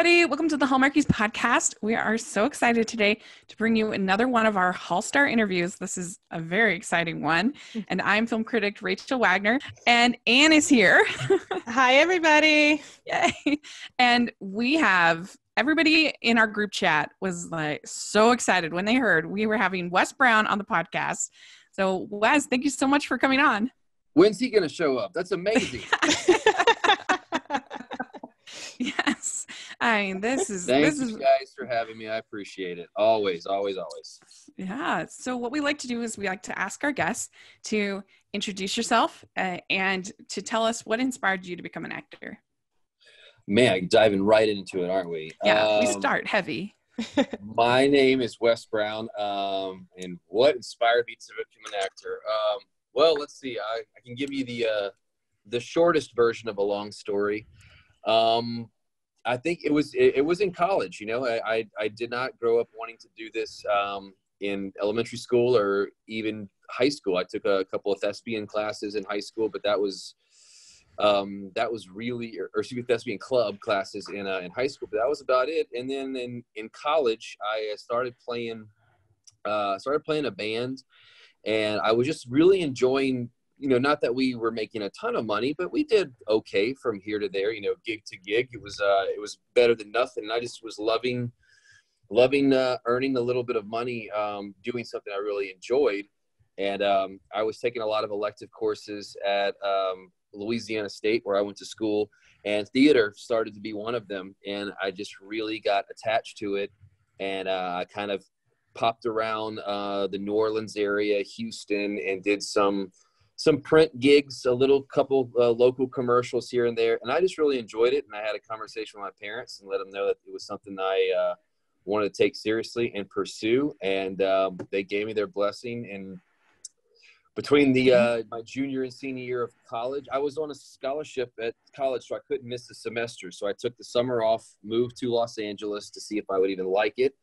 everybody. Welcome to the Hallmarkies podcast. We are so excited today to bring you another one of our Hall Star interviews. This is a very exciting one. And I'm film critic Rachel Wagner, and Anne is here. Hi, everybody. Yay. And we have everybody in our group chat was like so excited when they heard we were having Wes Brown on the podcast. So Wes, thank you so much for coming on. When's he going to show up? That's amazing. Yes. I mean, this is Thank you guys for having me. I appreciate it. Always. Yeah. So what we like to do is we like to ask our guests to introduce yourself and to tell us what inspired you to become an actor. Man, diving right into it, aren't we? Yeah, we start heavy. My name is Wes Brown, and what inspired me to become an actor? Well, let's see. I can give you the shortest version of a long story. I think it was in college. You know, I did not grow up wanting to do this in elementary school or even high school. I took a couple of thespian classes in high school, but that was really, or excuse me, thespian club classes in high school. But that was about it. And then in college, I started playing a band, and I was just really enjoying. You know, not that we were making a ton of money, but we did okay from here to there, you know, gig to gig. It was better than nothing. And I just was loving earning a little bit of money, doing something I really enjoyed. And I was taking a lot of elective courses at Louisiana State, where I went to school, and theater started to be one of them. And I just really got attached to it. And I kind of popped around the New Orleans area, Houston, and did some print gigs, a couple local commercials here and there. And I just really enjoyed it. And I had a conversation with my parents and let them know that it was something I wanted to take seriously and pursue. And they gave me their blessing. And between my junior and senior year of college, I was on a scholarship at college, so I couldn't miss a semester. So I took the summer off, moved to Los Angeles to see if I would even like it.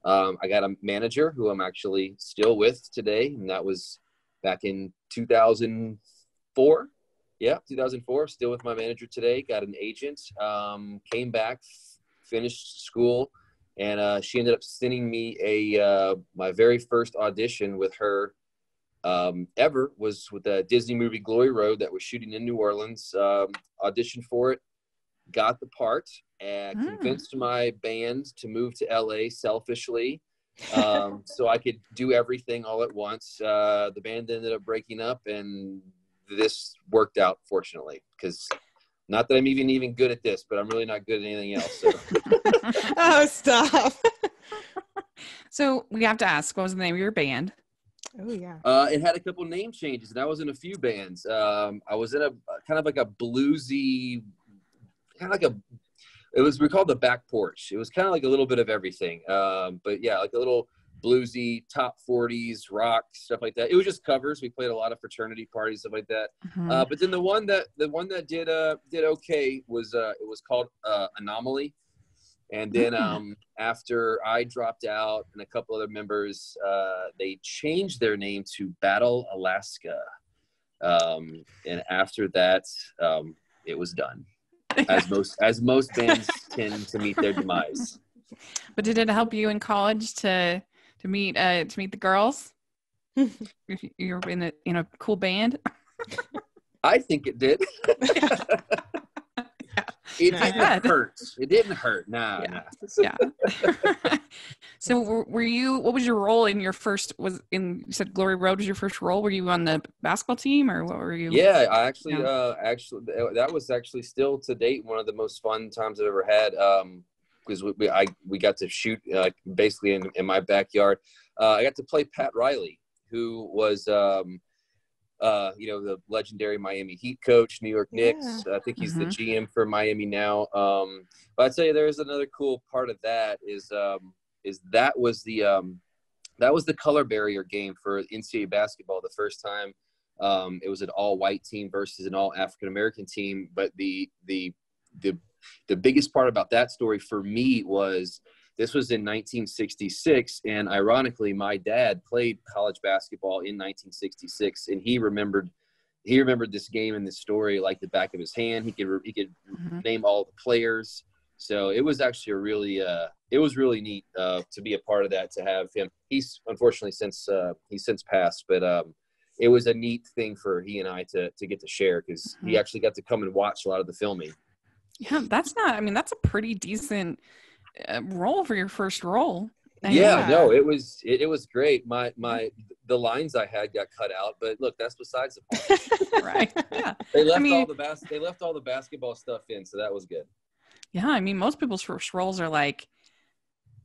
I got a manager who I'm actually still with today. And that was back in 2004. Yeah, 2004. Still with my manager today. Got an agent. Came back, finished school, and she ended up sending me my very first audition with her ever was with the Disney movie Glory Road that was shooting in New Orleans. Auditioned for it, got the part, and convinced my band to move to LA selfishly. So I could do everything all at once. The band ended up breaking up, and this worked out, fortunately, because not that I'm even good at this, but I'm really not good at anything else. So. Oh, stop. So we have to ask, what was the name of your band? Oh, yeah. It had a couple name changes, and I was in a few bands. I was in a kind of like a bluesy, we called the Back Porch. It was kind of like a little bit of everything. But yeah, like a little bluesy, top 40s, rock, stuff like that. It was just covers. We played a lot of fraternity parties, stuff like that. But then the one that did okay was, it was called Anomaly. And then after I dropped out and a couple other members, they changed their name to Battle Alaska. And after that, it was done. As most bands tend to meet their demise. But did it help you in college to meet the girls? If you were in a cool band? I think it did. It didn't hurt. It didn't hurt. Nah. Yeah. So what was your role in your first, you said Glory Road was your first role? Were you on the basketball team, or what were you? Yeah, I actually that was actually still to date one of the most fun times I've ever had. Because we got to shoot basically in my backyard. I got to play Pat Riley, who was the legendary Miami Heat coach, New York Knicks. I think he's the GM for Miami now. But I'd say there's another cool part of that is that was the color barrier game for NCAA basketball the first time. It was an all white team versus an all African American team. But the biggest part about that story for me was this was in 1966, and ironically, my dad played college basketball in 1966, and he remembered this game and this story like the back of his hand. He could name all the players. So it was actually it was really neat to be a part of that, to have him. He's unfortunately he's since passed, but it was a neat thing for he and I to get to share, because he actually got to come and watch a lot of the filming. Yeah, that's a pretty decent role for your first role. Yeah, no, it was great. The lines I had got cut out, but look, that's besides the point. Right. Yeah. They left all the basketball stuff in, so that was good. Yeah, I mean, most people's first roles are like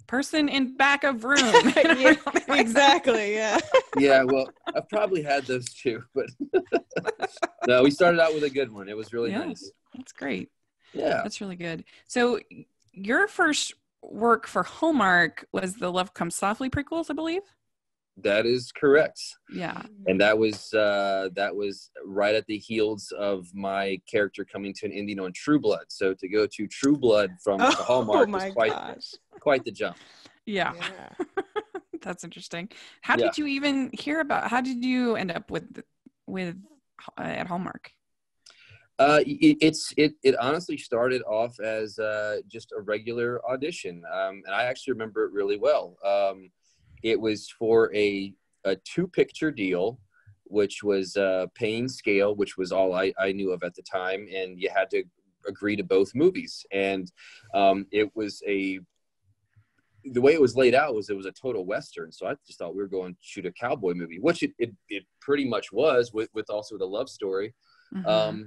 person in back of room. Yeah, exactly. Yeah. Yeah, well, I've probably had those too, but no, we started out with a good one. It was really nice. That's great. Yeah, that's really good. So your first work for Hallmark was the Love Comes Softly prequels, I believe. That is correct. Yeah. And that was right at the heels of my character coming to an ending on True Blood. So to go to True Blood from Hallmark was quite the jump. Yeah. That's interesting. How did you even hear about? How did you end up with at Hallmark? It honestly started off as just a regular audition, and I actually remember it really well. It was for a 2-picture deal, which was paying scale, which was all I knew of at the time, and you had to agree to both movies. And it was the way it was laid out was it was a total Western. So I just thought we were going to shoot a cowboy movie, which it pretty much was, with also the love story. Mm-hmm.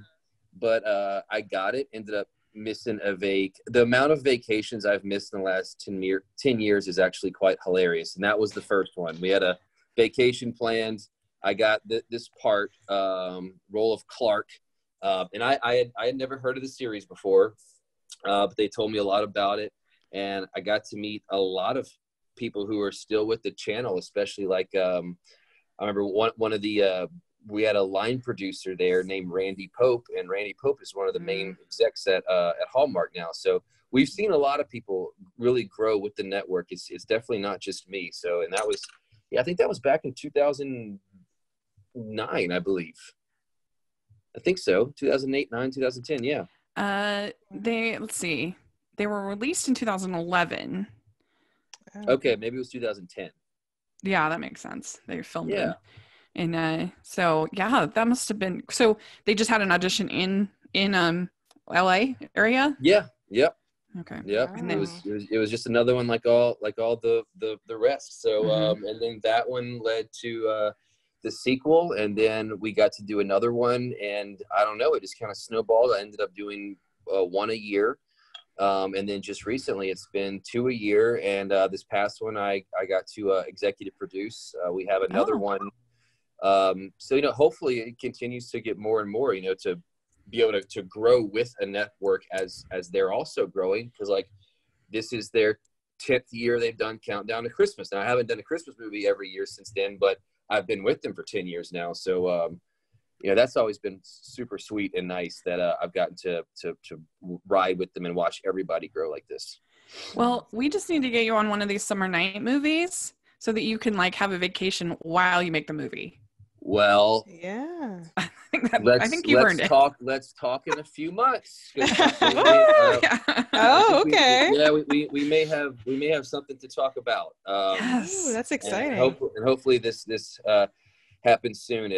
But I got it, ended up missing the amount of vacations I've missed in the last 10 years is actually quite hilarious. And that was the first one. We had a vacation planned. I got this part, role of Clark. And I had never heard of the series before, but they told me a lot about it. And I got to meet a lot of people who are still with the channel, especially like, I remember one of the, we had a line producer there named Randy Pope, and Randy Pope is one of the main execs at Hallmark now. So we've seen a lot of people really grow with the network. It's definitely not just me. So, and that was, I think that was back in 2009, I believe. I think so. 2008, 9, 2010. Yeah. Let's see. They were released in 2011. Okay. Maybe it was 2010. Yeah, that makes sense. They filmed it. And so that must have been, so they just had an audition in LA area. Yeah. Yep. Okay. Yep. Wow. And it was just another one like all the rest. So and then that one led to the sequel, and then we got to do another one, and I don't know, it just kind of snowballed. I ended up doing one a year. And then just recently it's been 2 a year, and this past one I got to executive produce. We have another one. So, hopefully it continues to get more and more, to be able to grow with a network as they're also growing. Cause like, this is their 10th year they've done Countdown to Christmas. Now I haven't done a Christmas movie every year since then, but I've been with them for 10 years now. So, that's always been super sweet and nice that I've gotten to ride with them and watch everybody grow like this. Well, we just need to get you on one of these summer night movies so that you can like have a vacation while you make the movie. Well, yeah, I think you've earned it. Let's talk in a few months. Oh, okay. We may have something to talk about. Yes. Ooh, that's exciting. And hopefully this happens soon.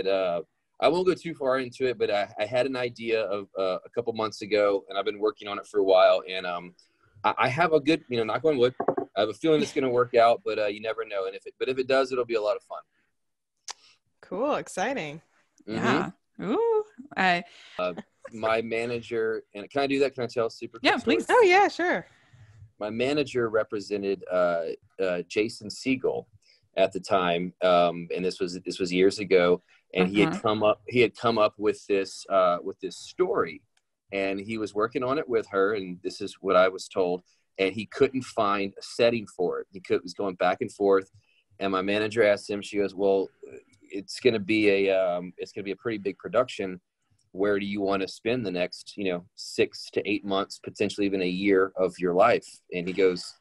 I won't go too far into it, but I had an idea of a couple months ago, and I've been working on it for a while. And I have a good, knock on wood, I have a feeling it's going to work out, but you never know. And if it does, it'll be a lot of fun. Cool, exciting. Yeah. Ooh. My manager, and can I do that? Can I tell super quick? Yeah, please. Oh yeah, sure. My manager represented Jason Segel at the time, and this was years ago. And he had come up with this story, and he was working on it with her. And this is what I was told. And he couldn't find a setting for it. He was going back and forth. And my manager asked him. She goes, "Well, it's going to be a pretty big production. Where do you want to spend the next 6 to 8 months, potentially even a year of your life?" And he goes,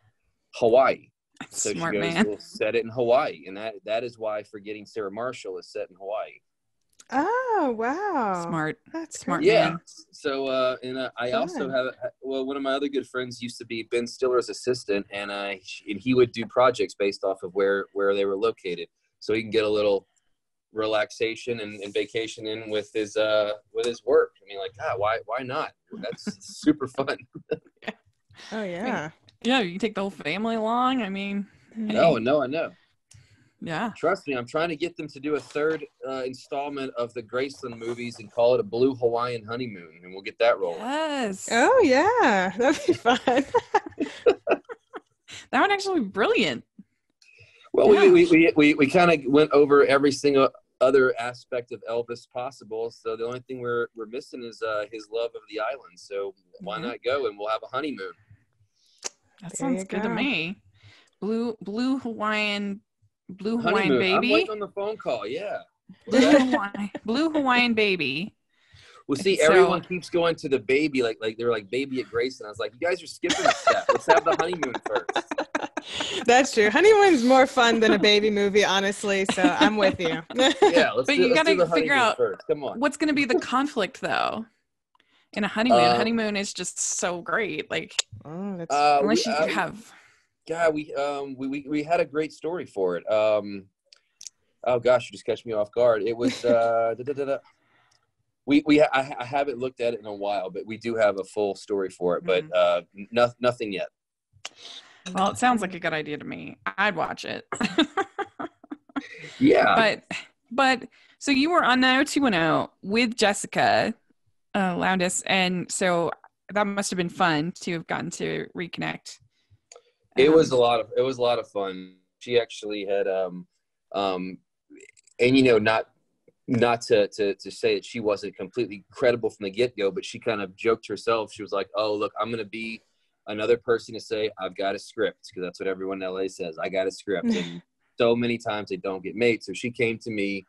"Hawaii." So Smart she goes, man. "We'll set it in Hawaii." And that is why Forgetting Sarah Marshall is set in Hawaii. Oh, wow. Smart. That's Smart great. Yeah. man. So, I also Fun. have, one of my other good friends used to be Ben Stiller's assistant, and he would do projects based off of where they were located, so he can get a little relaxation and vacation in with his work. I mean, like, God, why not? That's super fun. Oh, yeah. Yeah, you can take the whole family along. I mean, hey, Oh, no, I know. yeah. Trust me, I'm trying to get them to do a third installment of the Graceland movies and call it a Blue Hawaiian Honeymoon, and we'll get that rolling. Yes. Oh, yeah. That'd be fun. That would actually be brilliant. Well, Yeah. we kind of went over every single other aspect of Elvis possible. So the only thing we're missing is his love of the island. So why Mhm. not go and we'll have a honeymoon? That There sounds you good to go. me. Blue Hawaiian Honeymoon. I'm baby. waiting on the phone call. Yeah. What's that? Blue Hawaiian baby. Well, see, So- everyone keeps going to the baby, like they're like baby at Graceland. I was like, you guys are skipping a step. Let's have the honeymoon first. That's true. Honeymoon's more fun than a baby movie, honestly. So I'm with you. Yeah, let's But do, you let's do gotta the figure honeymoon out first. Come on. what's going to be the conflict, though. In a honeymoon, Um, honeymoon is just so great. Like, Oh, that's unless you have. Yeah, we had a great story for it. Oh gosh, you just catch me off guard. It was I haven't looked at it in a while, but we do have a full story for it, but nothing yet. Well, it sounds like a good idea to me. I'd watch it. Yeah. But so you were on 90210 with Jessica Loudis, and so that must have been fun to have gotten to reconnect. It was a lot of fun. She actually had and not to say that she wasn't completely credible from the get-go, but she kind of joked herself. She was like, oh, look, I'm going to be another person to say I've got a script, because that's what everyone in LA says. I got a script. And so many times they don't get made. So she came to me,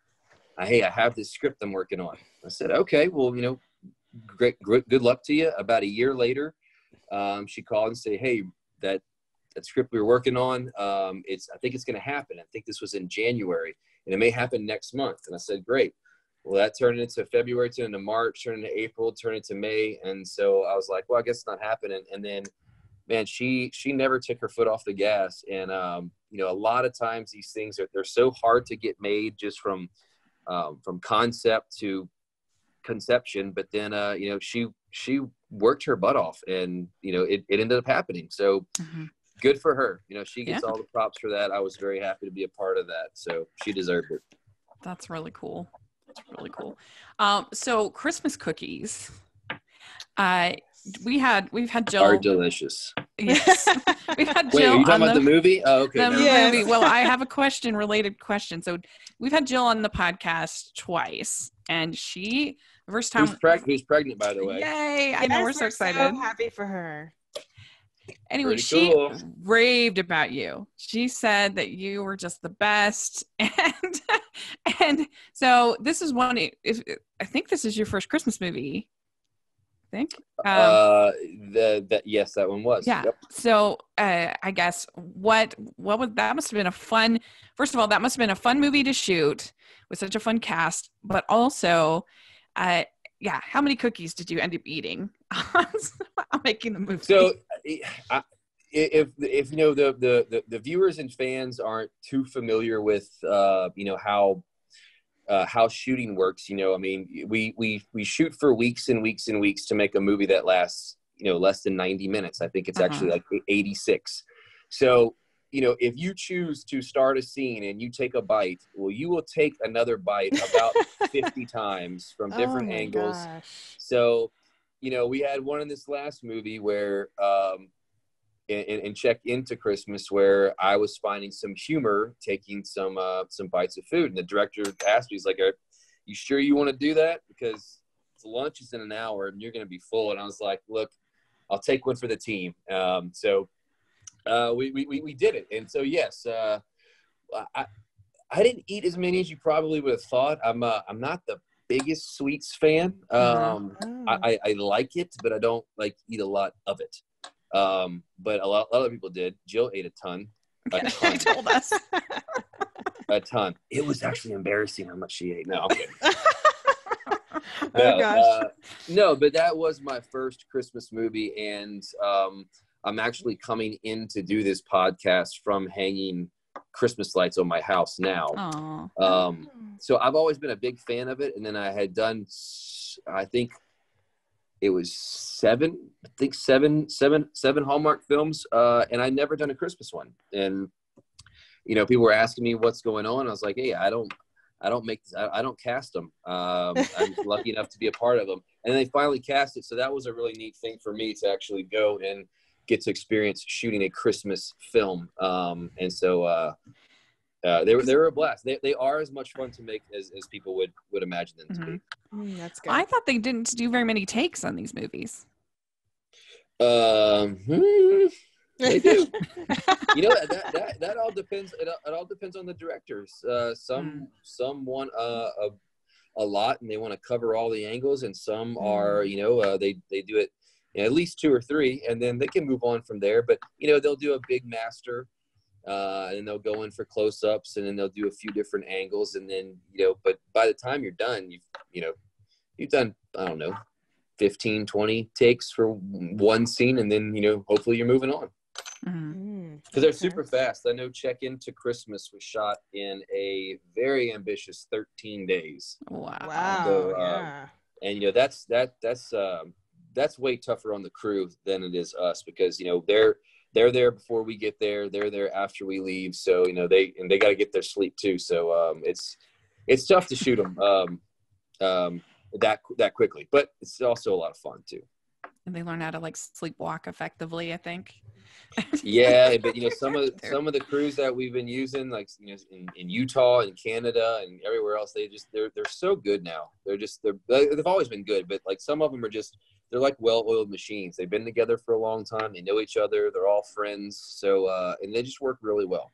hey, I have this script I'm working on. I said, okay, well, great, good luck to you. About a year later, she called and said, hey, that script we were working on, I think it's going to happen. I think this was in January, and it may happen next month. And I said, great. Well, that turned into February, turned into March, turned into April, turned into May. And so I was like, well, I guess it's not happening. And then, man, she never took her foot off the gas. And, a lot of times these things they're so hard to get made just from concept to conception. But then, she worked her butt off, and, it ended up happening. So good for her. She gets all the props for that. I was very happy to be a part of that. So she deserved it. That's really cool. So Christmas cookies. We've had Jill. Are delicious. Yes. We've had Jill. Wait, are you talking on about the movie? Oh, okay. The never Yes. movie. Well, I have a related question. So we've had Jill on the podcast twice, and she the first time who's pregnant, by the way. Yay! I know we're so excited. So happy for her. Anyway, Pretty she cool. raved about you. She said that you were just the best, and so this is one. I think this is your first Christmas movie. I think. Yes, that one was. Yeah. Yep. So I guess what was that? Must have been a fun. First of all, that must have been a fun movie to shoot with such a fun cast. But also, how many cookies did you end up eating on making the movie? So, if the viewers and fans aren't too familiar with how shooting works, we shoot for weeks and weeks and weeks to make a movie that lasts less than 90 minutes. I think it's actually like 86. So if you choose to start a scene and you take a bite, well, you will take another bite about 50 times from different angles. Gosh. So we had one in this last movie where and Check Into Christmas, where I was finding some humor taking some bites of food, and the director asked me, he's like, are you sure you want to do that, because lunch is in an hour and you're going to be full? And I was like, look, I'll take one for the team. So we did it. And so yes, I didn't eat as many as you probably would have thought. I'm not the biggest sweets fan. I like it, but I don't eat a lot of it. But a lot of people did. Jill ate a ton. She told us. A ton. It was actually embarrassing how much she ate. No, I'm kidding. Oh gosh. No, but that was my first Christmas movie, and I'm actually coming in to do this podcast from hanging Christmas lights on my house now. So I've always been a big fan of it, and then I had done, I think it was seven Hallmark films, and I'd never done a Christmas one. And people were asking me what's going on. I was like, hey, I don't make this. I don't cast them. I'm lucky enough to be a part of them. And they finally cast it. So that was a really neat thing for me to actually go and get to experience shooting a Christmas film. And so they were a blast. They are as much fun to make as people would imagine them to be. That's good. I thought they didn't do very many takes on these movies. They do. That all depends. It all depends on the directors. Some want a lot and they want to cover all the angles, and some are they do it at least 2 or 3, and then they can move on from there. But they'll do a big master, and they'll go in for close-ups, and then they'll do a few different angles, and then But by the time you're done, you've done, I don't know, 15, 20 takes for one scene, and then hopefully you're moving on. Because they're super fast. I know Check Into Christmas was shot in a very ambitious 13 days. Wow. So, Yeah. And that's way tougher on the crew than it is us, because they're there before we get there. They're there after we leave. So they got to get their sleep too. So it's tough to shoot them that quickly, but it's also a lot of fun too. And they learn how to sleepwalk effectively, I think. Yeah, but some of the crews that we've been using, in Utah and Canada and everywhere else, they're so good now. They've always been good, but some of them are they're like well-oiled machines. They've been together for a long time. They know each other. They're all friends. So and they just work really well.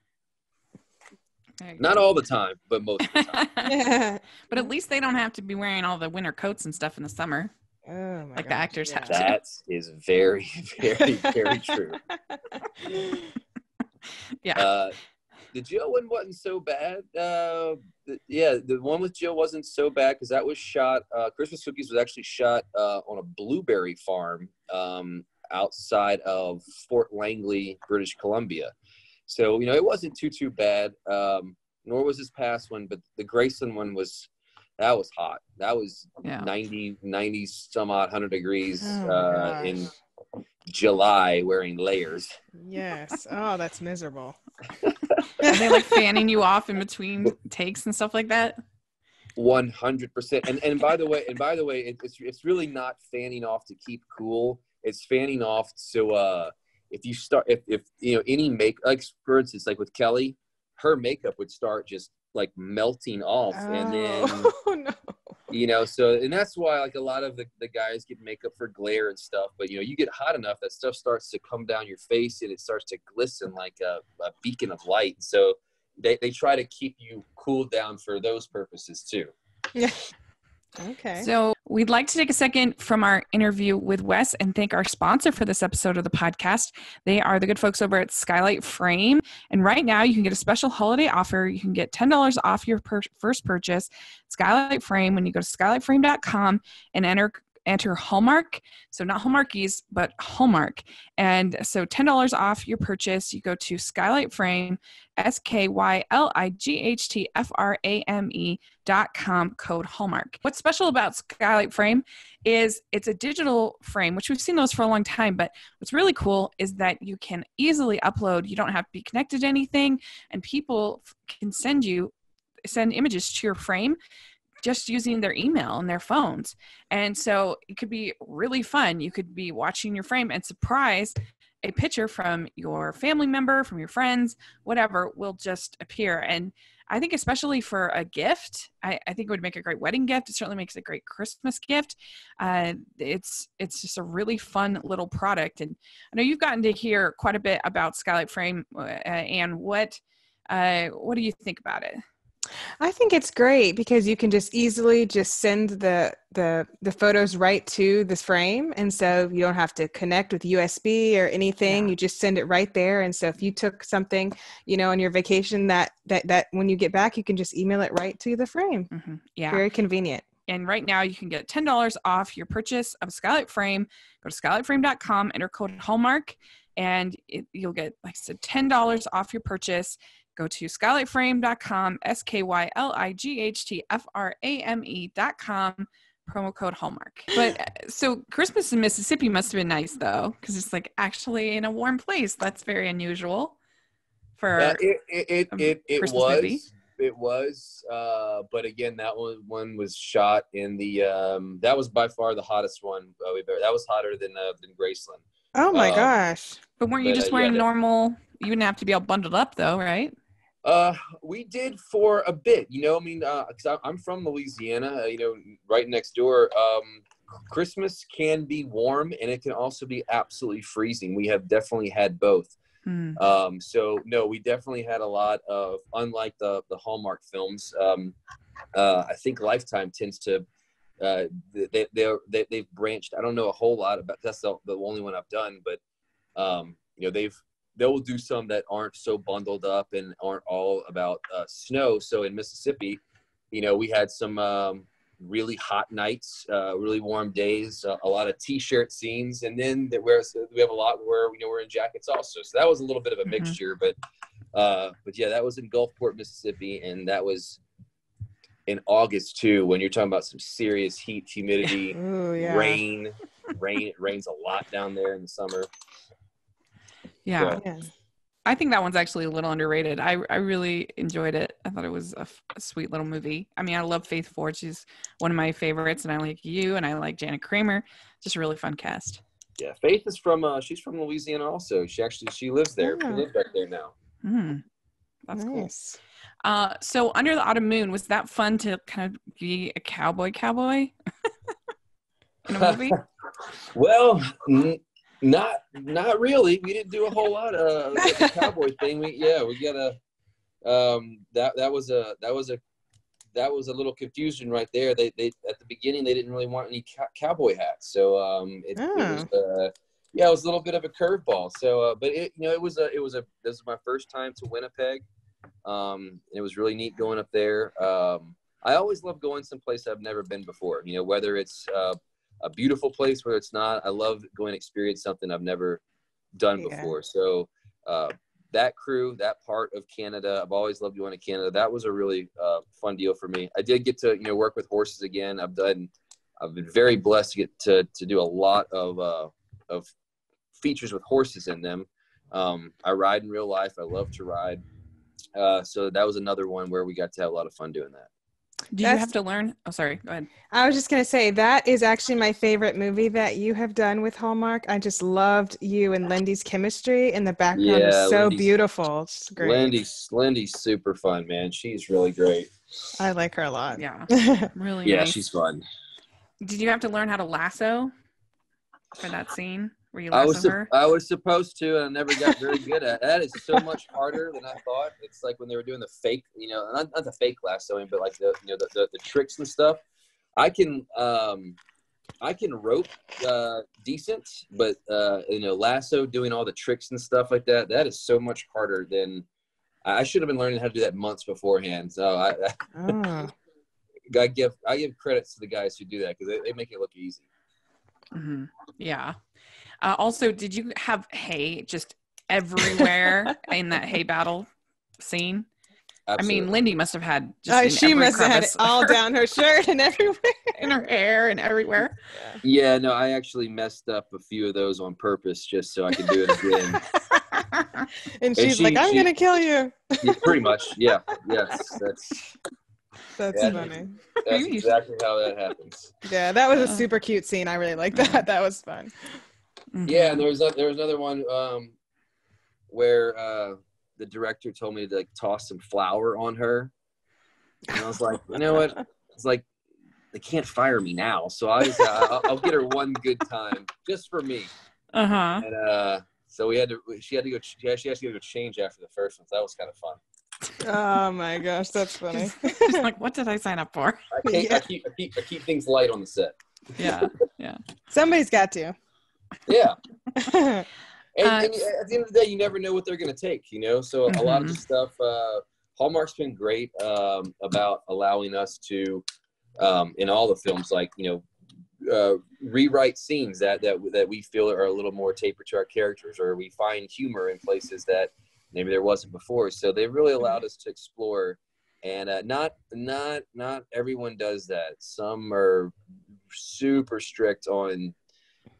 Not all the time, but most of the time. Yeah. But at least they don't have to be wearing all the winter coats and stuff in the summer. Oh my the actors have to. That is very, very, very true. Yeah. The Jill one wasn't so bad. The one with Jill wasn't so bad because that was shot. Christmas Cookies was actually shot on a blueberry farm outside of Fort Langley, British Columbia. So it wasn't too bad. Nor was this past one, but the Graceland one was hot. That was 90 some odd 100 degrees in July, wearing layers. Yes. Oh, that's miserable. Are they fanning you off in between takes and stuff like that? 100%. And by the way, it's really not fanning off to keep cool. It's fanning off so if you start if any for instance, with Kelly, her makeup would start just melting off, and then and that's why a lot of the guys get makeup for glare and stuff, but you get hot enough that stuff starts to come down your face and it starts to glisten like a beacon of light. So they try to keep you cooled down for those purposes too. Yeah. Okay. So we'd like to take a second from our interview with Wes and thank our sponsor for this episode of the podcast. They are the good folks over at Skylight Frame. And right now you can get a special holiday offer. You can get $10 off your first purchase. Skylight Frame, when you go to skylightframe.com and enter Hallmark. So not Hallmarkies, but Hallmark. And so $10 off your purchase. You go to Skylight Frame, SKYLIGHTFRAME.com, code Hallmark. What's special about Skylight Frame is it's a digital frame, which we've seen those for a long time, but what's really cool is that you can easily upload. You don't have to be connected to anything, and people can send images to your frame just using their email and their phones. And so it could be really fun. You could be watching your frame and surprise a picture from your family member, from your friends, whatever will just appear. And I think especially for a gift, I think it would make a great wedding gift. It certainly makes a great Christmas gift. It's just a really fun little product. And I know you've gotten to hear quite a bit about Skylight Frame, and what do you think about it? I think it's great because you can just easily send the photos right to this frame. And so you don't have to connect with USB or anything. Yeah. You just send it right there. And so if you took something, on your vacation that when you get back, you can just email it right to the frame. Mm-hmm. Yeah. Very convenient. And right now you can get $10 off your purchase of a skylight frame. Go to skylightframe.com, enter code Hallmark, and you'll get, like I said, $10 off your purchase. Go to skylightframe.com, skylightchtframe.com, promo code Hallmark. But so Christmas in Mississippi must have been nice, though, because it's like actually in a warm place. That's very unusual for it Christmas was. movie. It was, but again, that one was shot in the. That was by far the hottest one. That was hotter than Graceland. Oh my gosh! But weren't you just wearing normal? You wouldn't have to be all bundled up, though, right? We did for a bit. I mean, because I'm from Louisiana. Right next door. Christmas can be warm, and it can also be absolutely freezing. We have definitely had both. So no, we definitely had a lot of, unlike the Hallmark films, I think Lifetime tends to, they've branched. I don't know a whole lot about, that's the only one I've done, but, they'll do some that aren't so bundled up and aren't all about, snow. So in Mississippi, we had some, really hot nights, really warm days, a lot of t-shirt scenes, and then we have a lot where we're in jackets also. So that was a little bit of a mixture, but yeah, that was in Gulfport, Mississippi, and that was in August too, when you're talking about some serious heat, humidity, rain. It rains a lot down there in the summer. Yeah. I think that one's actually a little underrated. I really enjoyed it. I thought it was a sweet little movie. I mean, I love Faith Ford. She's one of my favorites, and I like you, and I like Janet Kramer. Just a really fun cast. Yeah, Faith is she's from Louisiana also. She lives there. She lives back there now. That's nice. Cool. So Under the Autumn Moon, was that fun to kind of be a cowboy in a movie? Well, not really. We didn't do a whole lot of the cowboy thing. We got that was a little confusion right there. They at the beginning they didn't really want any cowboy hats, so it was a little bit of a curveball. So but this was my first time to Winnipeg. It was really neat going up there. I always love going someplace I've never been before. Whether it's a beautiful place, where it's not. I love going to experience something I've never done before. So that crew, that part of Canada, I've always loved going to Canada. That was a really fun deal for me. I did get to work with horses again. I've been very blessed to get to do a lot of features with horses in them. I ride in real life. I love to ride. So that was another one where we got to have a lot of fun doing that. Did you have to learn? Oh, sorry. Go ahead. I was just going to say that is actually my favorite movie that you have done with Hallmark. I just loved you and Lindy's chemistry, and the background is so beautiful. It's great. Lindy's super fun, man. She's really great. I like her a lot. Yeah. Really Yeah, nice. she's fun. Did you have to learn how to lasso for that scene where you lasso her? I was supposed to, and I never got very good at it. That is so much harder than I thought. It's like when they were doing the fake, not the fake lassoing, but like the tricks and stuff. I can rope decent, but lasso, doing all the tricks and stuff like that, that is so much harder than I should have been learning how to do that months beforehand. So I give credits to the guys who do that, because they make it look easy. Mm-hmm. Yeah. Also, did you have hay just everywhere in that hay battle scene? Absolutely. I mean, Lindy must have had she must have had it all down her shirt and everywhere. In her hair and everywhere. Yeah, no, I actually messed up a few of those on purpose just so I could do it again. and she's like, I'm going to kill you. Yeah, pretty much, yeah. Yes, that's funny. That's exactly how that happens. Yeah, that was a super cute scene. I really like that. That was fun. Yeah, and there was another one where the director told me to like toss some flour on her, and I was like, you know what? It's like they can't fire me now, so I'll get her one good time just for me. And so she had to go change after the first one. So that was kind of fun. Oh my gosh, that's funny. She's like, what did I sign up for? I keep things light on the set. Yeah. Somebody's got to. Yeah. And at the end of the day, you never know what they're going to take, So a lot of the stuff, Hallmark's been great about allowing us to in all the films, like, rewrite scenes that we feel are a little more tapered to our characters, or we find humor in places that maybe there wasn't before. So they really allowed us to explore, and not everyone does that. Some are super strict on,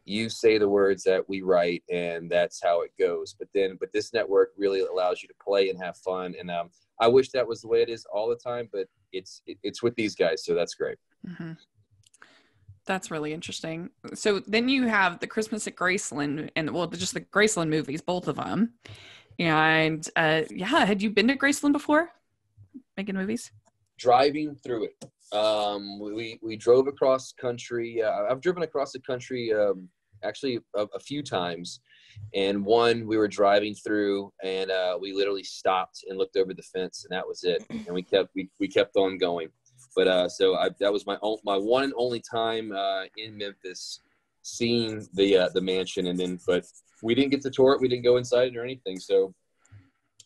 you say the words that we write and that's how it goes. But this network really allows you to play and have fun. And I wish that was the way it is all the time, but it's with these guys, so that's great. Mm-hmm. That's really interesting. So then you have the Christmas at Graceland, and just the Graceland movies, both of them. And had you been to Graceland before, making movies? Driving through it. We drove across country. I've driven across the country actually a few times. And one, we were driving through, and we literally stopped and looked over the fence, and that was it. And we kept on going. But that was my one and only time in Memphis seeing the mansion, but we didn't get to tour it. We didn't go inside it or anything. So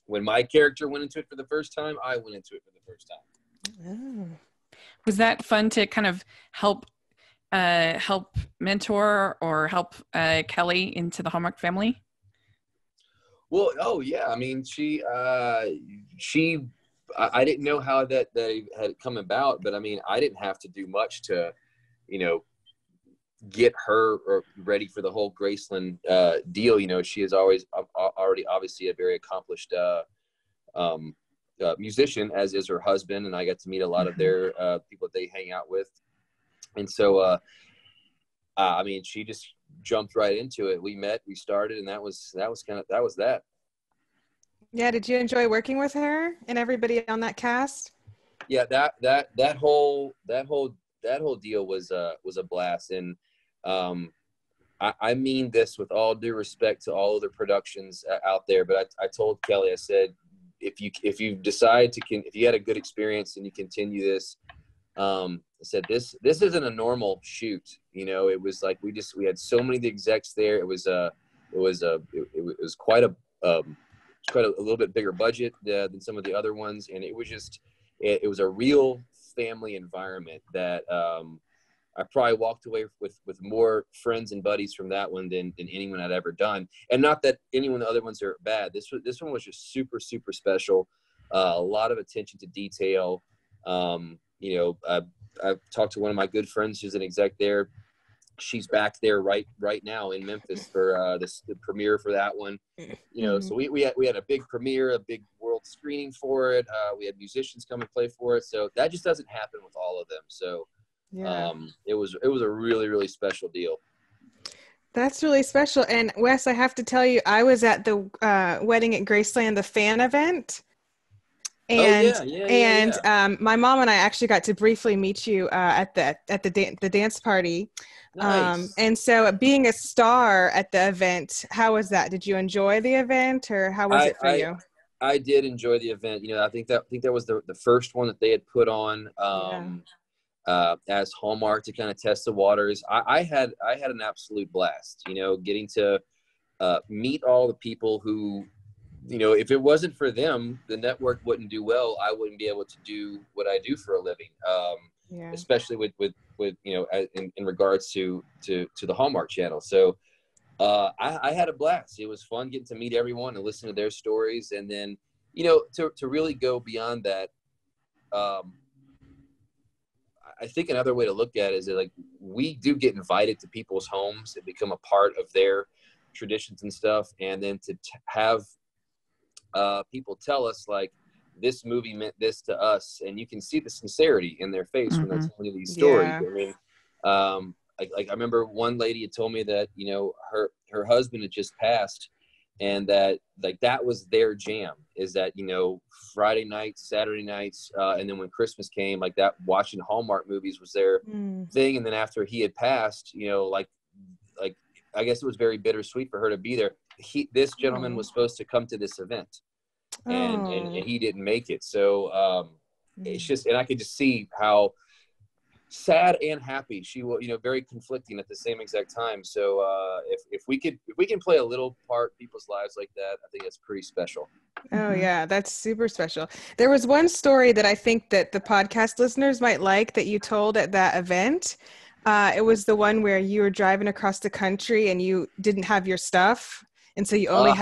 when my character went into it for the first time, I went into it for the first time. Oh. Was that fun to kind of help mentor or help Kelly into the Hallmark family? Well, oh yeah. I mean, I didn't know how that had come about, but I mean, I didn't have to do much to, get her ready for the whole Graceland deal. She is already obviously a very accomplished musician, as is her husband, and I got to meet a lot of their people that they hang out with. And so, I mean, she just jumped right into it. We met, we started, and that was that. Yeah. Did you enjoy working with her and everybody on that cast? Yeah, that whole deal was a blast. And I mean this with all due respect to all other productions out there, but I told Kelly, I said, if you decide if you had a good experience and you continue this, I said, this isn't a normal shoot. It was like we had so many of the execs there. It was quite a little bit bigger budget than some of the other ones, and it was just it was a real family environment that I probably walked away with more friends and buddies from that one than anyone I'd ever done. And not that any one of the other ones are bad. This one was just super, super special. A lot of attention to detail. I've talked to one of my good friends who's an exec there. She's back there right now in Memphis for the premiere for that one. So we had a big premiere, a big world screening for it. We had musicians come and play for it. So that just doesn't happen with all of them. So it was a really, really special deal. That's really special. And Wes, I have to tell you, I was at the Wedding at Graceland, the fan event. And my mom and I actually got to briefly meet you at the dance party. Nice. And so being a star at the event, how was that? Did you enjoy the event, or how was it for you? I did enjoy the event. I think that was the first one that they had put on as Hallmark to kind of test the waters. I had an absolute blast, getting to meet all the people who, if it wasn't for them, the network wouldn't do well. I wouldn't be able to do what I do for a living, especially with in regards to the Hallmark Channel. So I had a blast. It was fun getting to meet everyone and listen to their stories. And then, to really go beyond that, I think another way to look at it is that, like, we do get invited to people's homes and become a part of their traditions and stuff. And then to have people tell us, like, this movie meant this to us, and you can see the sincerity in their face when they're telling you these stories. I mean, I remember one lady had told me that, her husband had just passed, and that, like, that was their jam, is that, Friday nights, Saturday nights, and then when Christmas came, like, that watching Hallmark movies was their thing. And then after he had passed, like I guess it was very bittersweet for her to be there. This gentleman was supposed to come to this event, and he didn't make it. So it's just, and I could just see how sad and happy. She will, very conflicting at the same exact time. So if we can play a little part in people's lives like that, I think that's pretty special. Oh yeah, that's super special. There was one story that I think that the podcast listeners might like that you told at that event. It was the one where you were driving across the country and you didn't have your stuff. And so you only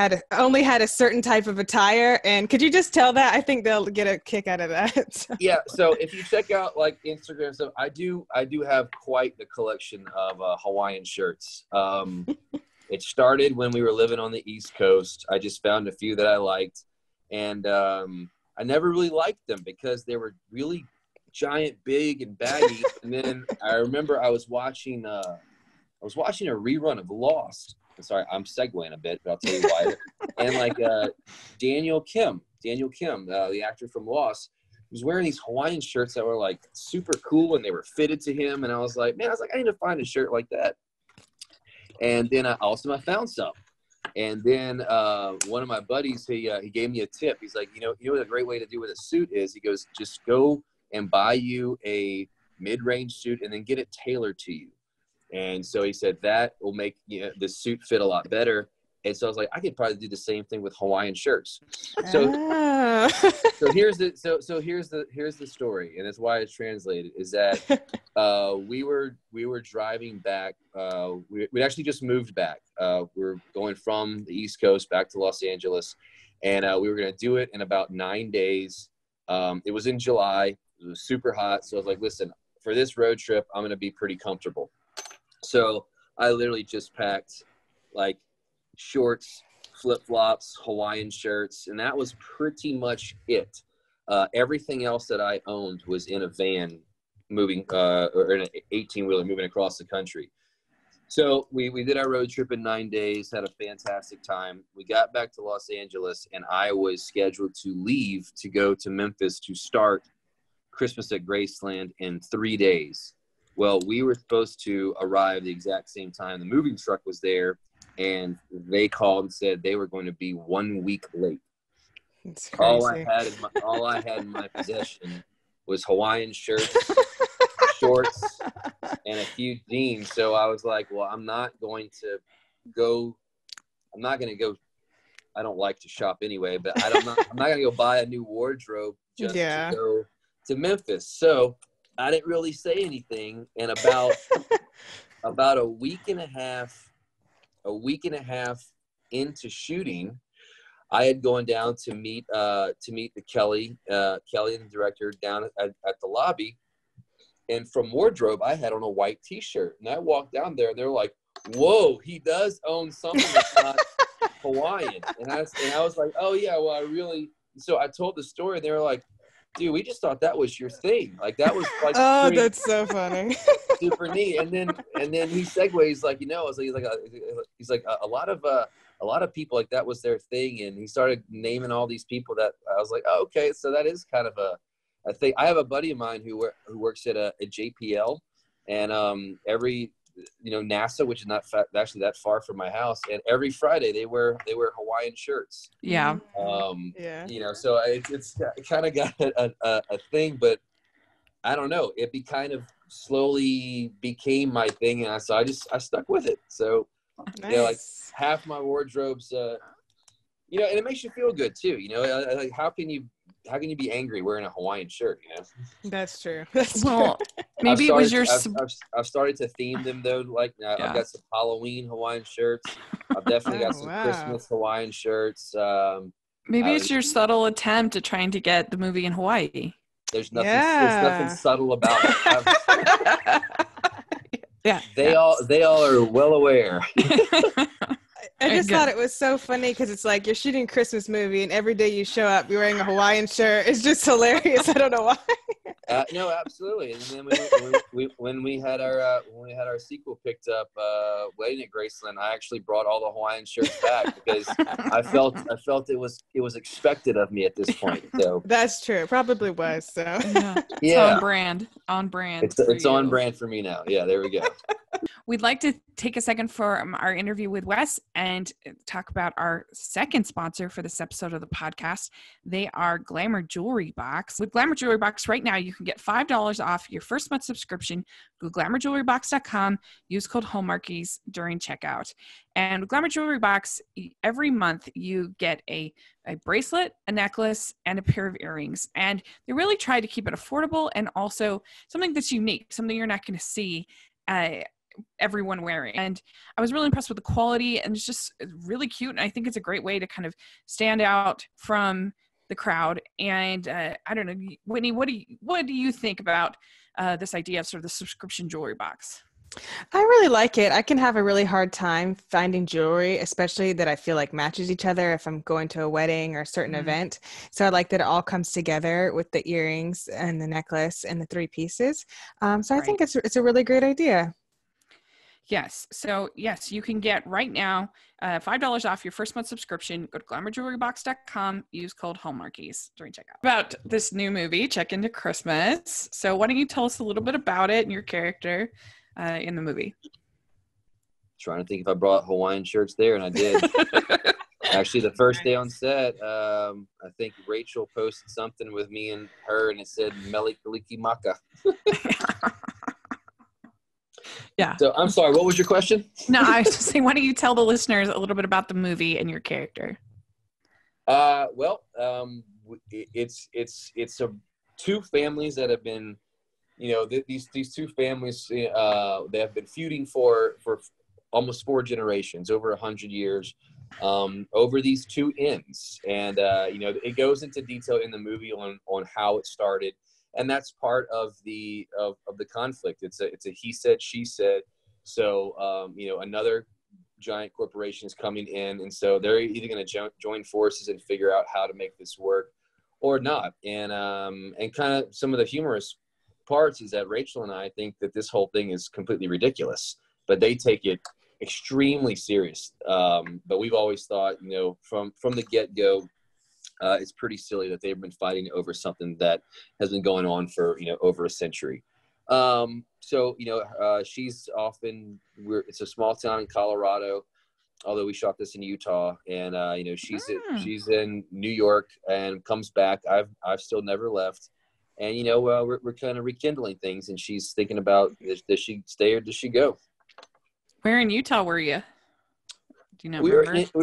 had a certain type of attire. And could you just tell that? I think they'll get a kick out of that. Yeah. So if you check out like Instagram stuff, I do have quite the collection of Hawaiian shirts. It started when we were living on the East Coast. I just found a few that I liked, and I never really liked them because they were really giant, big, and baggy. And then I remember I was watching a rerun of Lost. Sorry, I'm segueing a bit, but I'll tell you why. And like Daniel Kim, the actor from Lost, was wearing these Hawaiian shirts that were like super cool and they were fitted to him. And I was like, I need to find a shirt like that. And then I found some. And then one of my buddies, he gave me a tip. He's like, what a great way to do with a suit is? He goes, just go and buy you a mid-range suit and then get it tailored to you. And so he said that will make the suit fit a lot better. And so I was like, I could probably do the same thing with Hawaiian shirts. So, so here's the story, and that's why it's translated. Is that we were driving back. We actually just moved back. We're going from the East Coast back to Los Angeles, and we were going to do it in about 9 days. It was in July. It was super hot, so I was like, listen, for this road trip, I'm going to be pretty comfortable. So I literally just packed like shorts, flip-flops, Hawaiian shirts, and that was pretty much it. Everything else that I owned was in a van moving, or in an 18-wheeler moving across the country. So we did our road trip in 9 days, had a fantastic time. We got back to Los Angeles, and I was scheduled to leave to go to Memphis to start Christmas at Graceland in 3 days. Well, we were supposed to arrive the exact same time. The moving truck was there, and they called and said they were going to be 1 week late. It's crazy. All I had in my possession was Hawaiian shirts, shorts, and a few jeans. So I was like, well, I'm not going to go. I don't like to shop anyway, but I'm not going to go buy a new wardrobe just to go to Memphis. So I didn't really say anything, and about a week and a half into shooting, I had gone down to meet the Kelly and the director down at the lobby, and from wardrobe I had on a white T-shirt, and I walked down there, and they're like, "Whoa, he does own something that's not Hawaiian," and I was like, "Oh yeah, well I really." So I told the story, and they were like, dude, we just thought that was your thing. Like that was like that's so funny. Super neat. And then he segues like, he's like a lot of people like that was their thing, and he started naming all these people that I was like, oh, okay, so that is kind of a thing. I have a buddy of mine who works at JPL, and every NASA, which is not actually that far from my house, and every Friday they wear Hawaiian shirts. Yeah. So it's kind of got a thing, but I don't know. It kind of slowly became my thing, and so I stuck with it. So nice. Like half my wardrobe's, and it makes you feel good too. Like how can you be angry wearing a Hawaiian shirt? That's true. Maybe it was your. I've started to theme them though. Like I've got some Halloween Hawaiian shirts. I've definitely got some Christmas Hawaiian shirts. Maybe it's your subtle attempt at trying to get the movie in Hawaii. There's nothing subtle about it. They all are well aware. I just thought it was so funny because it's like you're shooting a Christmas movie and every day you show up, you're wearing a Hawaiian shirt. It's just hilarious. I don't know why. No, absolutely. And then when we had our sequel picked up, Wedding at Graceland, I actually brought all the Hawaiian shirts back because I felt it was expected of me at this point. So that's true. It probably was. So yeah. On brand. It's on brand for me now. Yeah, there we go. We'd like to take a second for our interview with Wes and talk about our second sponsor for this episode of the podcast. They are Glamour Jewelry Box. With Glamour Jewelry Box right now, you can get $5 off your first month subscription. Go to glamourjewelrybox.com, use code Hallmarkies during checkout. And with Glamour Jewelry Box, every month you get a bracelet, a necklace, and a pair of earrings. And they really try to keep it affordable and also something that's unique, something you're not going to see everyone wearing. And I was really impressed with the quality, and it's just really cute. And I think it's a great way to kind of stand out from the crowd. And I don't know, Whitney, what do you think about this idea of sort of the subscription jewelry box? I really like it. I can have a really hard time finding jewelry, especially that I feel like matches each other if I'm going to a wedding or a certain event. So I like that it all comes together with the earrings and the necklace and the 3 pieces. So I think it's a really great idea. Yes. So yes, you can get right now $5 off your first month subscription. Go to glamourjewelrybox.com. Use code Hallmarkies during checkout. About this new movie, Check Into Christmas. So why don't you tell us a little bit about it and your character in the movie? Trying to think if I brought Hawaiian shirts there, and I did. Actually, the first day on set, I think Rachel posted something with me and her, and it said Meli Kaliki Maka. Yeah. So I'm sorry, what was your question? No, I was just saying, why don't you tell the listeners a little bit about the movie and your character? It's two families that have been, these two families, they have been feuding for almost 4 generations, over 100 years, over these 2 inns. And, it goes into detail in the movie on how it started. And that's part of the conflict. It's a he said, she said. So, another giant corporation is coming in. And so they're either going to join forces and figure out how to make this work or not. And kind of some of the humorous parts is that Rachel and I think that this whole thing is completely ridiculous, but they take it extremely serious. But we've always thought, from the get-go, it's pretty silly that they've been fighting over something that has been going on for, over a century. She's it's a small town in Colorado, although we shot this in Utah, and, she's in New York and comes back. I've still never left. And, we're kind of rekindling things, and she's thinking about, does she stay or does she go? Where in Utah were you? Do you know? We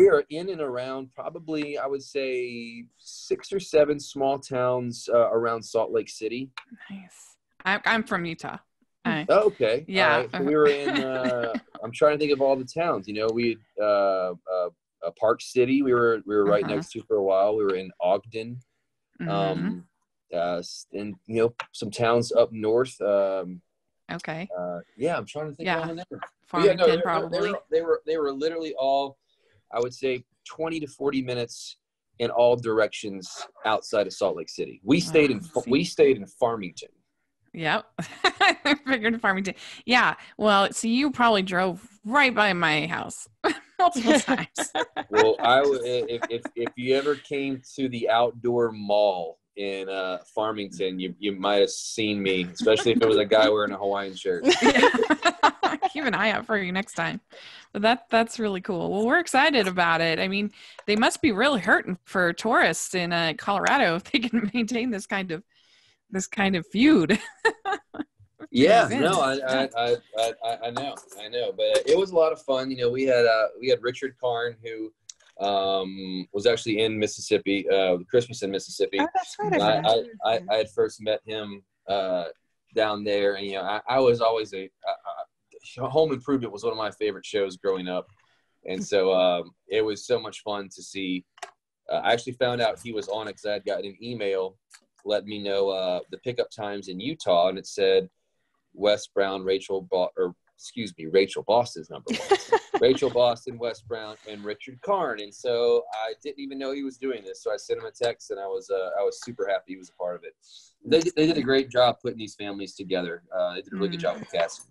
are in and around probably, I would say, 6 or 7 small towns around Salt Lake City. Nice. I'm from Utah. Okay. Yeah. So we were in, I'm trying to think of all the towns. We Park City, we were right next to for a while. We were in Ogden. And some towns up north. Okay. I'm trying to think of all the numbers. Farmington, probably. They were literally all, I would say, 20 to 40 minutes in all directions outside of Salt Lake City. We stayed in Farmington. Yep. I figured Farmington. Yeah. Well, so you probably drove right by my house multiple times. Well, if you ever came to the outdoor mall in Farmington, you might have seen me, especially if it was a guy wearing a Hawaiian shirt. Yeah. Keep an eye out for you next time. But that's really cool. Well, we're excited about it. I mean, they must be really hurting for tourists in Colorado if they can maintain this kind of feud. Yeah, no, I know, but it was a lot of fun. We had Richard Karn, who was actually in Mississippi, Christmas in Mississippi. Oh, that's right. I had first met him down there, and I was always Home Improvement was one of my favorite shows growing up, and so it was so much fun to see. I actually found out he was on it because I had gotten an email let me know the pickup times in Utah, and it said Wes Brown, Rachel Boston's number 1. Rachel Boston, Wes Brown, and Richard Karn. And so I didn't even know he was doing this. So I sent him a text, and I was super happy he was a part of it. They did a great job putting these families together. They did a really good job with casting.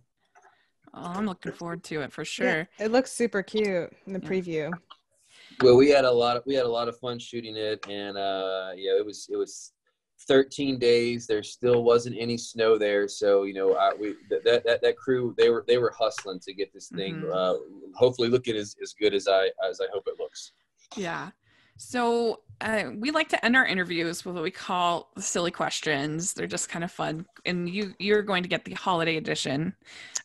Oh, I'm looking forward to it for sure. Yeah, it looks super cute in the preview. Well, we had a lot of fun shooting it, and it was 13 days. There still wasn't any snow there, so that crew they were hustling to get this thing hopefully looking as good as I hope it looks. Yeah. So we like to end our interviews with what we call the silly questions. They're just kind of fun, and you're going to get the holiday edition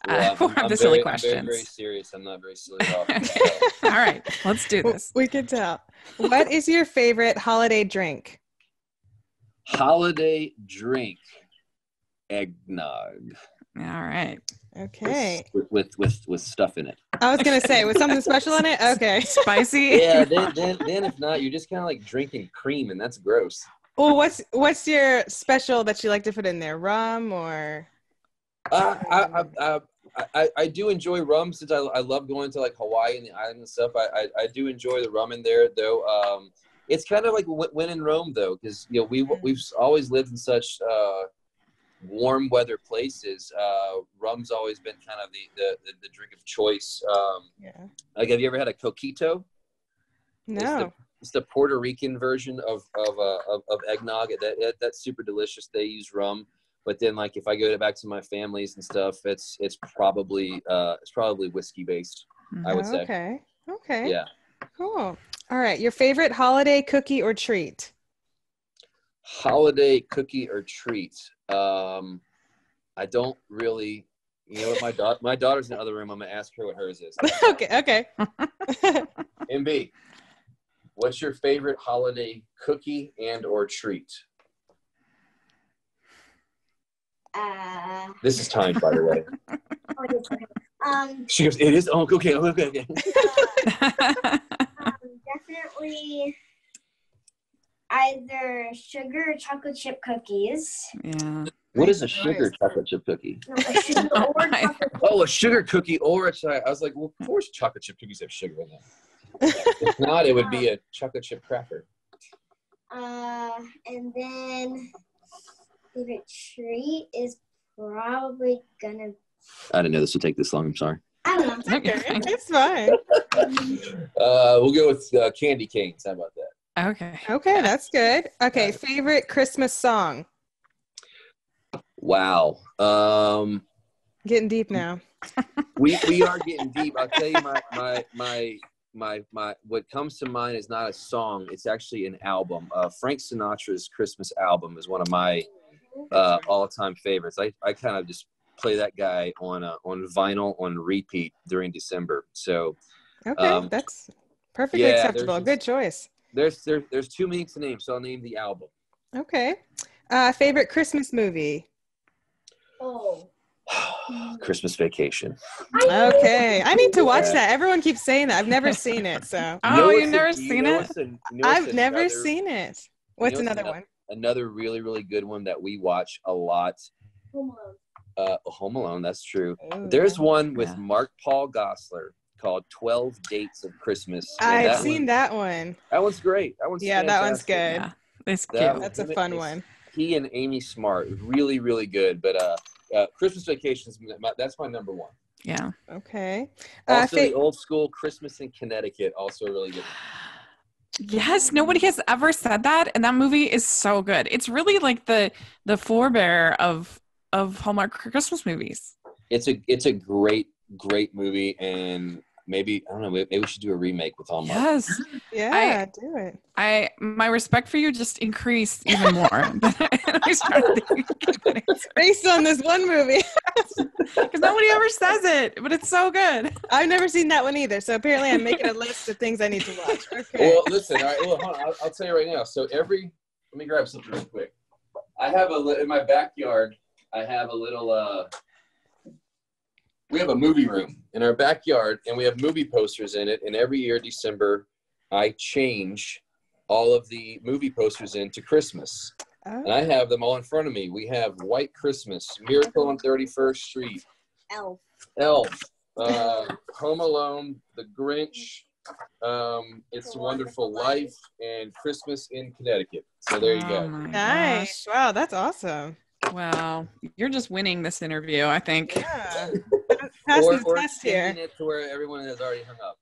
of the silly questions. I'm very serious. I'm not very silly at all. Okay. All right, let's do this. We can tell. What is your favorite holiday drink? Holiday drink, eggnog. All right. Okay. With stuff in it. I was gonna say, with something special in it. Okay. Spicy. Yeah. Then if not, you're just kind of like drinking cream, and that's gross. Well, what's your special that you like to put in there? Rum or? I do enjoy rum since I love going to like Hawaii and the island and stuff. I do enjoy the rum in there though. It's kind of like when in Rome though, because we've always lived in such warm weather places. Rum's always been kind of the drink of choice. Like, have you ever had a coquito? No. It's the Puerto Rican version of eggnog. That's super delicious. They use rum, but then like if I go back to my families and stuff, it's probably whiskey based. I would say. Okay. Yeah. Cool. All right. Your favorite holiday cookie or treat? Holiday cookie or treat. I don't really. You know what? My daughter's in the other room. I'm gonna ask her what hers is. Okay. MB, what's your favorite holiday cookie and or treat? This is timed, by the way. She goes, it is? Oh, okay. Definitely either sugar or chocolate chip cookies. Yeah. What is a sugar chocolate chip cookie? No, a sugar or chocolate chip. Oh, a sugar cookie or a chocolate. I was like, well, of course chocolate chip cookies have sugar in them. If not, it would be a chocolate chip cracker. And then favorite treat is probably gonna. I didn't know this would take this long. I'm sorry. I don't know. Okay. It's fine. We'll go with candy canes. How about that? Okay, that's good. Okay, favorite Christmas song. Wow. Getting deep now. We are getting deep. I'll tell you my what comes to mind is not a song, it's actually an album. Frank Sinatra's Christmas album is one of my all-time favorites. I kind of just play that guy on vinyl on repeat during December. So that's perfectly acceptable. Good choice. There's too many to name, so I'll name the album. Okay. Favorite Christmas movie. Christmas Vacation. Okay, I need to watch that. Everyone keeps saying that. I've never seen it. So. You've never seen it? I've never seen it. What's another one? Another really, really good one that we watch a lot. Home Alone. That's true. Ooh, There's one with Mark Paul Gosselaar called 12 Dates of Christmas. I've seen that one. That one's great. That one's fantastic. That one's good. Yeah, it's cute. That's a fun one. He and Amy Smart, really, really good. But Christmas Vacation, that's my number one. Yeah. Okay. Also, the old school Christmas in Connecticut, also really good. Yes, nobody has ever said that, and that movie is so good. It's really like the forebear of Hallmark Christmas movies. It's a great movie, and maybe I don't know. Maybe we should do a remake with Hallmark. Yes. Yeah, do it. My respect for you just increased even more. Based on this one movie. Because nobody ever says it, but it's so good. I've never seen that one either. So apparently I'm making a list of things I need to watch. Okay. Well, listen, all right, hold on. I'll tell you right now. So let me grab something real quick. I have in my backyard, I have a little, we have a movie room in our backyard, and we have movie posters in it. And every year, December, I change all of the movie posters into Christmas. Oh. And I have them all in front of me. We have White Christmas, Miracle on 31st Street, Elf, Home Alone, The Grinch, It's a Wonderful Life, and Christmas in Connecticut. So there you go. Nice. Gosh. Wow, that's awesome. Wow, you're just winning this interview, I think. Yeah. or extending it to where everyone has already hung up.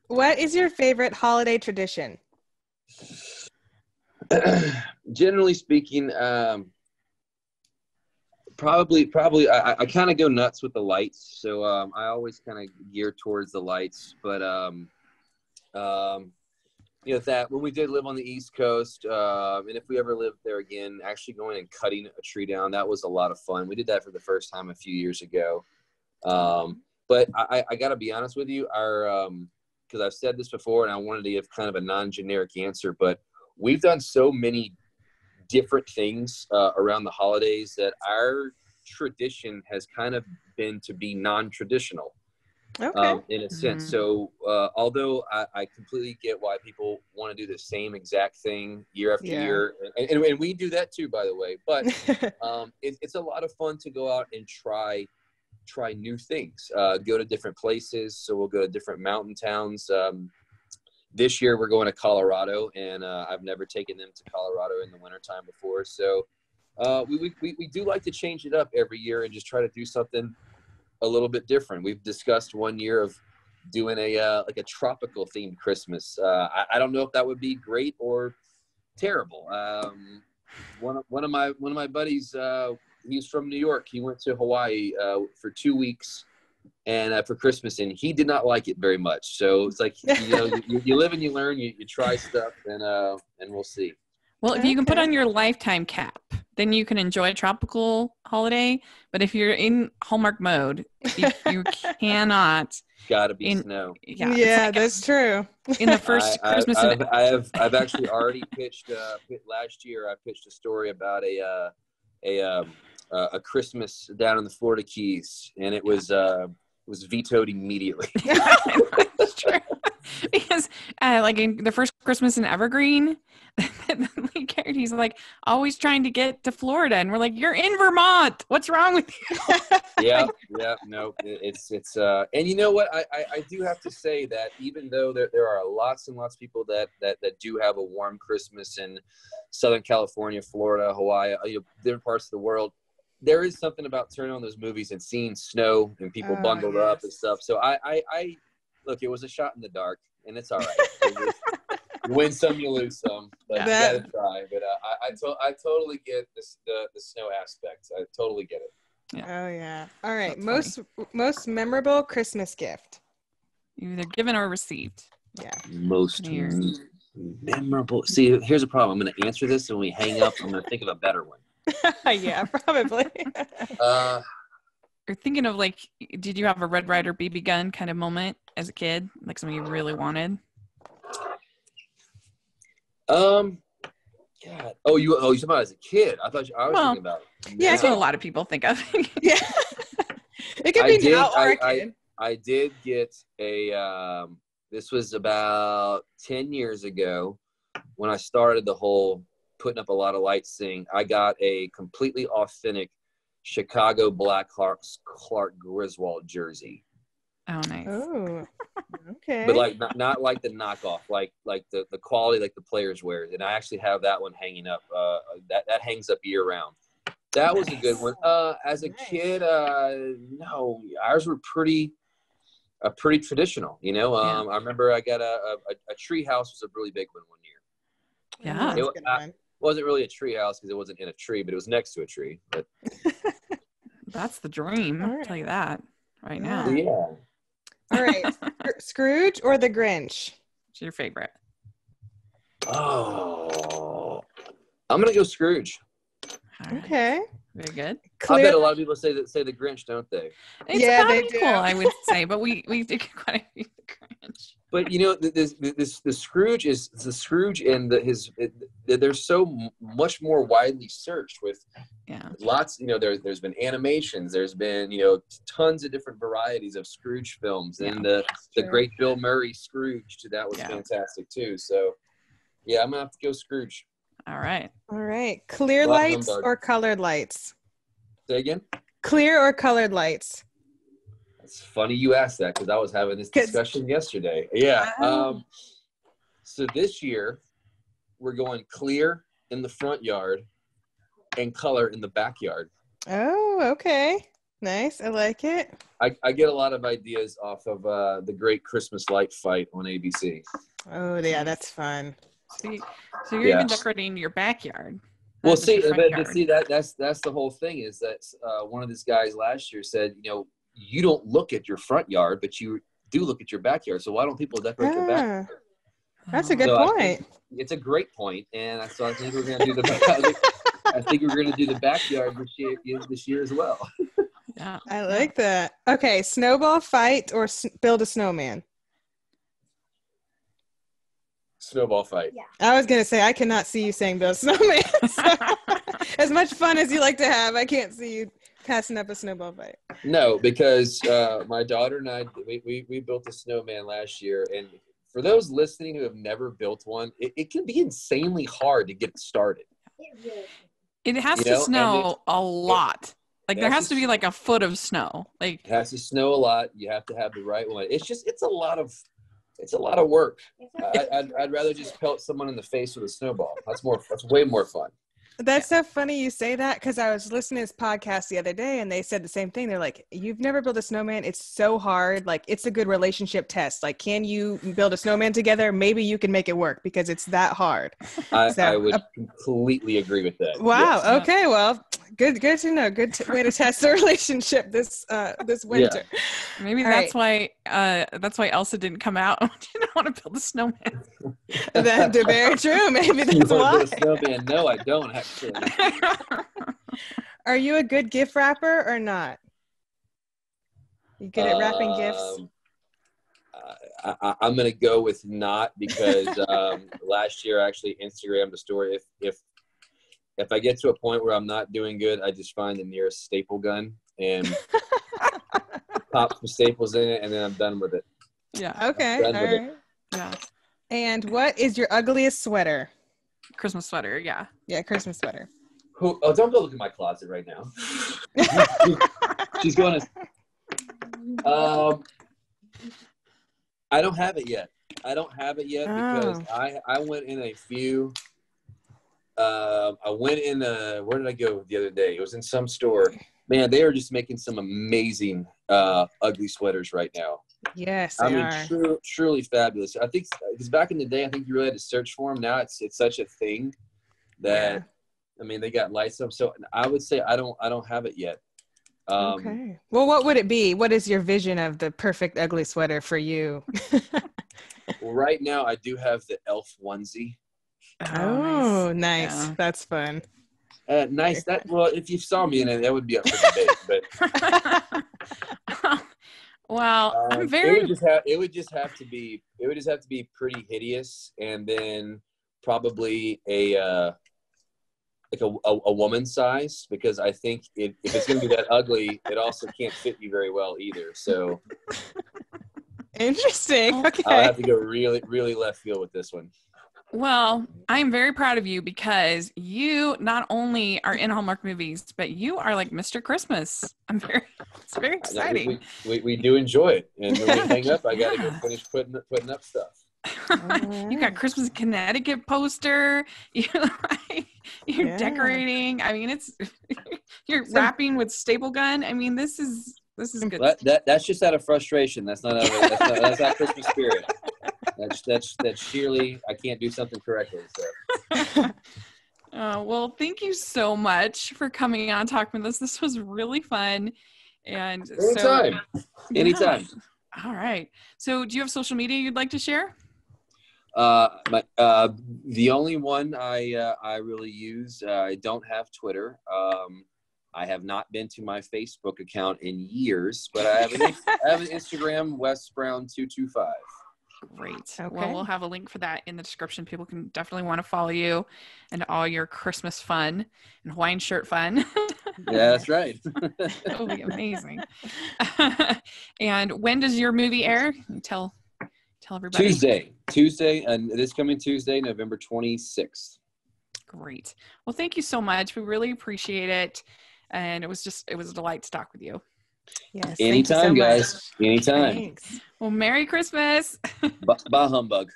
What is your favorite holiday tradition? Generally speaking, probably I kind of go nuts with the lights, so I always kind of gear towards the lights. But that when we did live on the East Coast, and if we ever lived there again, actually going and cutting a tree down, that was a lot of fun. We did that for the first time a few years ago. But I got to be honest with you, because I've said this before, and I wanted to give kind of a non-generic answer, but we've done so many different things around the holidays that our tradition has kind of been to be non-traditional. Okay. In a sense. So although I completely get why people want to do the same exact thing year after year, and we do that too, by the way, but it's a lot of fun to go out and try new things, go to different places. So we'll go to different mountain towns. This year we're going to Colorado, and I've never taken them to Colorado in the wintertime before. So we do like to change it up every year and just try to do something a little bit different. We've discussed one year of doing a tropical themed Christmas. I don't know if that would be great or terrible. One of my buddies, he's from New York. He went to Hawaii for 2 weeks and for Christmas, and he did not like it very much. So it's like, you live and you learn, you try stuff, and we'll see. Well, if you can put on your lifetime cap, then you can enjoy a tropical holiday. But if you're in Hallmark mode, you cannot. Gotta be snow. Yeah, that's true. In the first Christmas, I've actually already pitched. Last year, I pitched a story about a Christmas down in the Florida Keys, and it was vetoed immediately. That's true. Because like in the first Christmas in Evergreen, the lead character, he's like always trying to get to Florida, and we're like, you're in Vermont, what's wrong with you? yeah no, it's and you know what, I do have to say that even though there are lots and lots of people that do have a warm Christmas in Southern California, Florida, Hawaii, different parts of the world, there is something about turning on those movies and seeing snow and people bundled up and stuff. So I look, it was a shot in the dark, and it's all right. You win some, you lose some, but you gotta try. But I totally get the snow aspect. I totally get it. Yeah. Oh yeah. All right. Most memorable Christmas gift. Either given or received. Yeah. Most memorable. See, here's a problem. I'm going to answer this, and when we hang up, I'm going to think of a better one. Yeah, probably. Or thinking of like, did you have a Red Ryder BB gun kind of moment as a kid, like something you really wanted? God. Oh, you talking about as a kid? I thought I was thinking about. Yeah, that's what a lot of people think of. Yeah, it could be now or a kid. I did get a. This was about 10 years ago when I started the whole putting up a lot of lights thing. I got a completely authentic Chicago Blackhawks Clark Griswold jersey. Oh, nice. Oh, okay. But like not like the knockoff, like the quality like the players wear. And I actually have that one hanging up. That hangs up year round. That was a good one. As a kid, no, ours were pretty traditional. I remember I got a tree house was a really big one year. Yeah, it wasn't really a tree house because it wasn't in a tree, but it was next to a tree. But that's the dream. I'll tell you that right now. Yeah. All right, Scrooge or the Grinch? What's your favorite? Oh, I'm gonna go Scrooge. Right. Okay. Very good. I bet a lot of people say the Grinch, don't they? It's about equal, I would say, but we do quite a few the Grinch. But the Scrooge and they're so much more widely searched with lots. There's been animations. There's been tons of different varieties of Scrooge films, and the great Bill Murray Scrooge that was fantastic too. So yeah, I'm gonna have to go Scrooge. All right. Clear lights or colored lights? Say again? Clear or colored lights? It's funny you asked that because I was having this discussion yesterday. Yeah. So this year we're going clear in the front yard and color in the backyard. Oh, okay. Nice. I like it. I get a lot of ideas off of the Great Christmas Light Fight on ABC. Oh, yeah, that's fun. So you're even decorating your backyard. Well, see, that's the whole thing is that one of these guys last year said, you don't look at your front yard, but you do look at your backyard. So why don't people decorate their backyard? That's a good point. It's a great point, and so I think we're going to do the backyard this year as well. Yeah, I like that. Okay, snowball fight or build a snowman? Snowball fight. Yeah. I was gonna say I cannot see you saying build a snowman. So, as much fun as you like to have, I can't see you passing up a snowball fight. No, because my daughter and I we built a snowman last year, and for those listening who have never built one, it can be insanely hard to get it started. It has to snow a lot. Like there has to be like a foot of snow. Like it has to snow a lot. You have to have the right one. It's a lot of work. I'd rather just pelt someone in the face with a snowball. That's way more fun. That's so funny you say that, because I was listening to this podcast the other day and they said the same thing. They're like, you've never built a snowman. It's so hard. Like, it's a good relationship test. Like, can you build a snowman together? Maybe you can make it work because it's that hard. I would completely agree with that. Wow. Yes. Okay. Well, good to know. Good way to test the relationship this winter. Yeah. Maybe that's why Elsa didn't come out. She didn't want to build a snowman. That's very true. Maybe that's why. Build a snowman? No, I don't actually. Are you a good gift wrapper or not? You good at wrapping gifts? I'm going to go with not, because last year I actually Instagrammed a story. If I get to a point where I'm not doing good, I just find the nearest staple gun and pop some staples in it, and then I'm done with it. Yeah. Okay. All right. Yeah. And what is your ugliest sweater? Christmas sweater. Yeah. Yeah, Christmas sweater. Oh, don't go look at my closet right now. She's going to. I don't have it yet. Because I went in a few. I went in where did I go the other day? It was in some store. Man, they are just making some amazing ugly sweaters right now. Yes, I mean, truly fabulous. I think because back in the day, I think you really had to search for them. Now it's such a thing that I mean, they got lights up. So I would say I don't have it yet. Okay. Well, what would it be? What is your vision of the perfect ugly sweater for you? Well, right now I do have the elf onesie. Oh, nice. Yeah. That's fun. Nice. Well, if you saw me in it, that would be up for debate. But well, I'm very. It would just have to be pretty hideous, and then probably a woman's size, because I think if it's going to be that ugly, it also can't fit you very well either. So interesting. Okay. I'll have to go really, really left field with this one. Well, I'm very proud of you, because you not only are in Hallmark movies, but you are like Mr. Christmas. It's very exciting. We do enjoy it. And when we hang up, I got to go finish putting up stuff. You got Christmas Connecticut poster. You're decorating. I mean, you're wrapping with staple gun. I mean, this is good. That's just out of frustration. That's not Christmas spirit. That's sheerly I can't do something correctly. So. Well, thank you so much for coming on talking with us. This was really fun. And anytime. All right. So, do you have social media you'd like to share? The only one I really use. I don't have Twitter. I have not been to my Facebook account in years, but I have an Instagram, Wes Brown 225. Great. Okay. Well, we'll have a link for that in the description. People can definitely want to follow you and all your Christmas fun and Hawaiian shirt fun. Yeah, that's right. That will be amazing. And when does your movie air? Tell everybody. Tuesday, and this coming Tuesday, November 26th. Great. Well, thank you so much. We really appreciate it. And it was a delight to talk with you. Yes. Anytime, guys. Much. Anytime. Thanks. Well, Merry Christmas. Bah humbug.